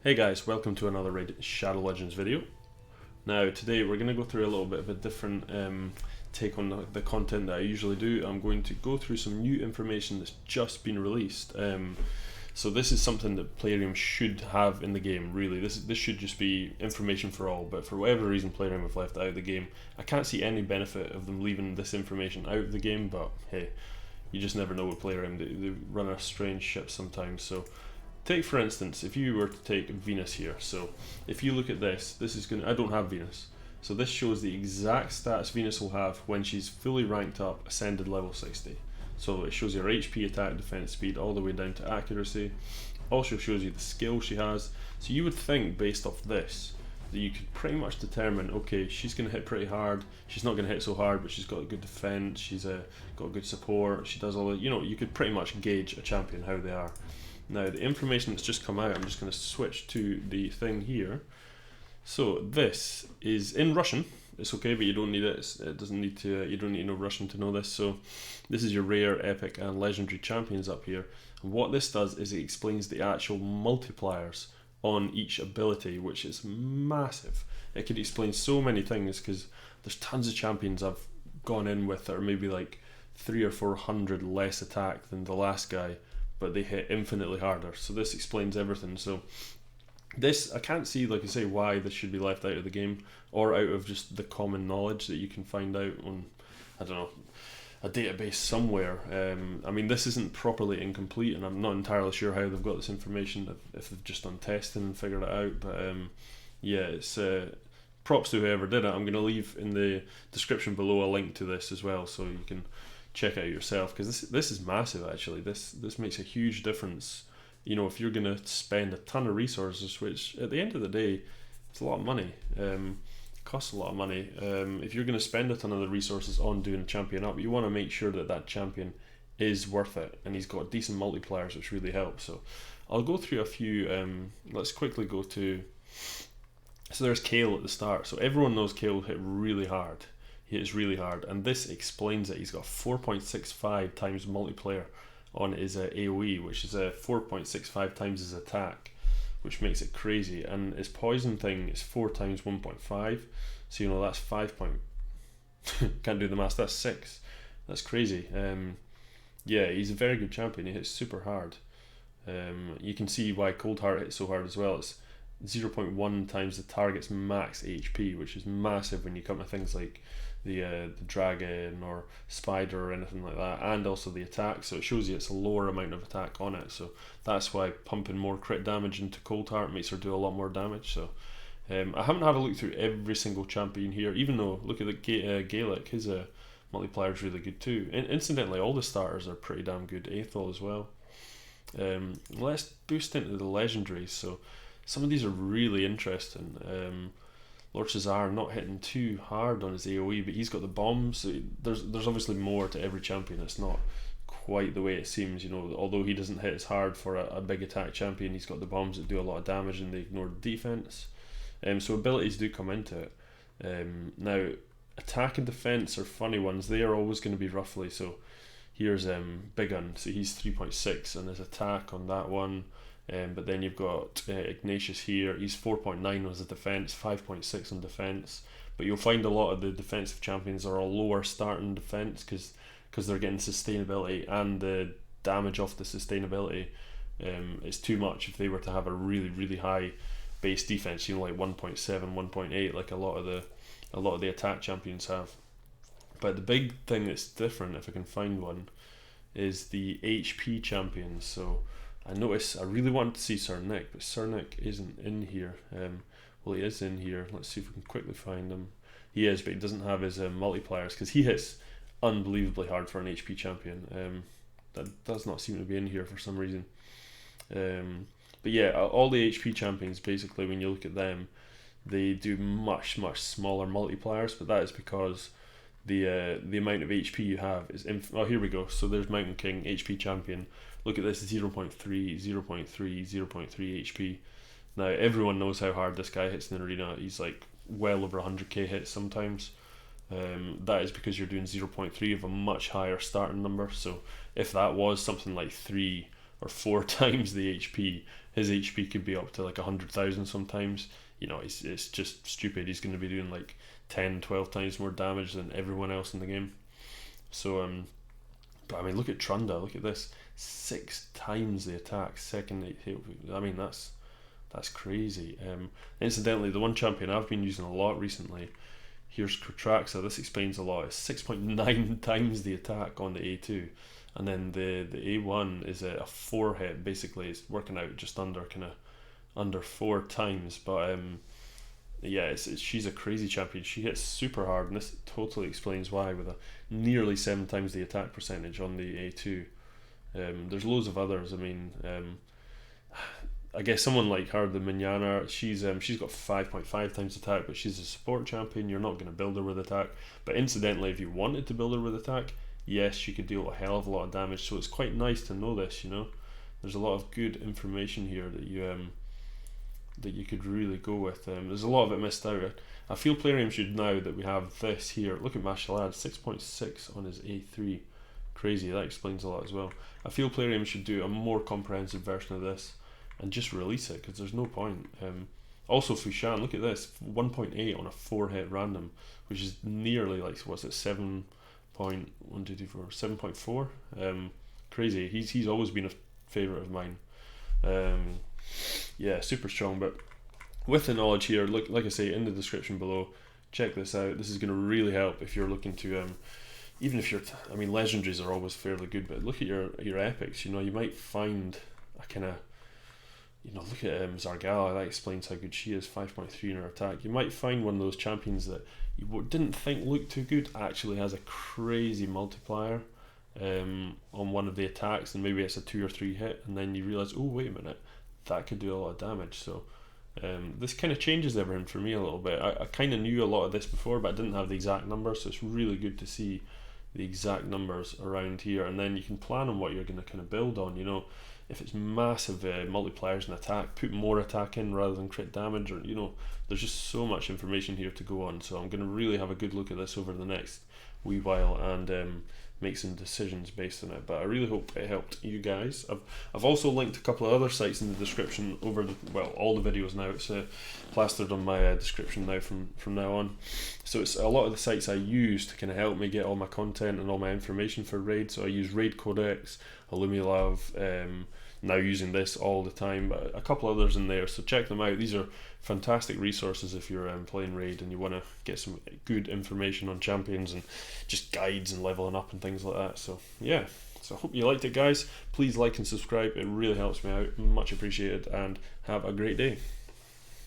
Hey guys, welcome to another Raid Shadow Legends video. Now today we're going to go through a little bit of a different take on the content that I usually do. I'm going to go through some new information that's just been released. So this is something that Playrium should have in the game, really. This should just be information for all, but for whatever reason Playrium have left it out of the game. I can't see any benefit of them leaving this information out of the game, but hey, you just never know with Playrium. They run a strange ship sometimes. So take for instance, if you were to take Venus here, so if you look at this is going to, I don't have Venus, so this shows the exact stats Venus will have when she's fully ranked up, ascended level 60. So it shows your HP, attack, defense, speed, all the way down to accuracy. Also shows you the skill she has. So you would think, based off this, that you could pretty much determine, okay, she's going to hit pretty hard, she's not going to hit so hard, but she's got a good defense, she's got good support, she does all the, you could pretty much gauge a champion, how they are. Now the information that's just come out, I'm just going to switch to the thing here. So this is in Russian. It's okay, but you don't need it. It doesn't need to. You don't need to know Russian to know this. So this is your rare, epic, and legendary champions up here. And what this does is it explains the actual multipliers on each ability, which is massive. It could explain so many things because there's tons of champions I've gone in with that are maybe like 300 or 400 less attack than the last guy, but they hit infinitely harder. So this explains everything. So this, I can't see, like I say, why this should be left out of the game or out of just the common knowledge that you can find out on, I don't know, a database somewhere. I mean, this isn't properly incomplete, and I'm not entirely sure how they've got this information, if they've just done testing and figured it out. But yeah, it's props to whoever did it. I'm going to leave in the description below a link to this as well, so you can check it out yourself, because this is massive. Actually, this makes a huge difference. You know, if you're going to spend a ton of resources, which at the end of the day, it's a lot of money. It costs a lot of money. If you're going to spend a ton of the resources on doing a champion up, you want to make sure that that champion is worth it, and he's got decent multipliers, which really helps. So I'll go through a few. Let's quickly go to. So there's Kale at the start. So everyone knows Kale hit really hard. He hits really hard, and this explains it. He's got 4.65 times multiplier on his AoE, which is 4.65 times his attack, which makes it crazy. And his poison thing is 4 times 1.5, so you know that's 5 point. Can't do the math. That's 6. That's crazy. Yeah, he's a very good champion. He hits super hard. You can see why Cold Heart hits so hard as well. It's 0.1 times the target's max HP, which is massive when you come to things like the dragon or spider or anything like that, and also the attack. So it shows you it's a lower amount of attack on it, so that's why pumping more crit damage into Cold Heart makes her do a lot more damage. So I haven't had a look through every single champion here, even though look at the Gaelic, his multiplier is really good too. Incidentally, all the starters are pretty damn good. Aethel as well. Let's boost into the legendaries. So some of these are really interesting. Lord Shazar not hitting too hard on his AoE, but he's got the bombs. So there's obviously more to every champion. It's not quite the way it seems, you know. Although he doesn't hit as hard for a big attack champion, he's got the bombs that do a lot of damage and they ignore the defense. So abilities do come into it. Now, attack and defense are funny ones. They are always going to be roughly. So here's Big Un. So he's 3.6 on his attack on that one. But then you've got Ignatius here. He's 4.9 on his defense, 5.6 on defense. But you'll find a lot of the defensive champions are a lower starting defense because they're getting sustainability, and the damage off the sustainability is too much if they were to have a really high base defense. You know, like 1.7, 1.8, like a lot of the attack champions have. But the big thing that's different, if I can find one, is the HP champions. So I notice I really want to see Sir Nick, but Sir Nick isn't in here. Well, he is in here. Let's see if we can quickly find him. He is, but he doesn't have his multipliers because he hits unbelievably hard for an HP champion. That does not seem to be in here for some reason. But yeah, all the HP champions, basically, when you look at them, they do much smaller multipliers, but that is because the amount of HP you have is oh, here we go. So there's Mountain King, HP champion. Look at this, 0.3, 0.3, 0.3 HP. Now everyone knows how hard this guy hits in the arena. He's like well over 100k hits sometimes. That is because you're doing 0.3 of a much higher starting number. So if that was something like 3 or 4 times the HP. His HP could be up to like 100,000 sometimes. You know, it's just stupid. He's going to be doing like 10, 12 times more damage than everyone else in the game. So, but I mean, look at Trunda. Look at this, 6 times the attack, second hit. I mean, that's crazy. Incidentally, the one champion I've been using a lot recently, here's Kratraxa. This explains a lot. It's 6.9 times the attack on the A2, and then the A1 is a 4 hit. Basically, it's working out just under 4 times. But yeah, she's a crazy champion. She hits super hard, and this totally explains why, with a nearly 7 times the attack percentage on the A2. There's loads of others. I mean, I guess someone like her, the Mignana, she's got 5.5 times attack, but she's a support champion. You're not going to build her with attack. But incidentally, if you wanted to build her with attack, yes, she could deal a hell of a lot of damage. So it's quite nice to know this. You know, there's a lot of good information here that you could really go with. There's a lot of it missed out. I feel Plarium should, now that we have this here, look at Mashalad, 6.6 on his A3. Crazy, that explains a lot as well. I feel Plarium should do a more comprehensive version of this and just release it, because there's no point. Also Fushan, look at this, 1.8 on a 4 hit random, which is nearly like, what's it, 7.4. Crazy. He's always been a favourite of mine. Yeah, super strong. But with the knowledge here, look, like I say, in the description below, check this out. This is going to really help if you're looking to even if you're, I mean, legendaries are always fairly good, but look at your epics. You know, you might find a kind of, you know, look at Zargala. That explains how good she is, 5.3 in her attack. You might find one of those champions that you didn't think looked too good actually has a crazy multiplier on one of the attacks, and maybe it's a 2 or 3 hit, and then you realise, oh wait a minute, that could do a lot of damage. So this kind of changes everything for me a little bit. I kind of knew a lot of this before, but I didn't have the exact numbers, so it's really good to see the exact numbers around here, and then you can plan on what you're going to kind of build on. You know, if it's massive multipliers in attack, put more attack in rather than crit damage, or, you know, there's just so much information here to go on. So I'm going to really have a good look at this over the next wee while and make some decisions based on it. But I really hope it helped you guys. I've also linked a couple of other sites in the description over the, well, all the videos now. It's plastered on my description now from now on. So it's a lot of the sites I use to kind of help me get all my content and all my information for Raid. So I use Raid Codex, Illumilove, now using this all the time, but a couple others in there, so check them out. These are fantastic resources if you're playing Raid and you want to get some good information on champions and just guides and leveling up and things like that. So yeah, so I hope you liked it, guys. Please like and subscribe, it really helps me out, much appreciated, and have a great day.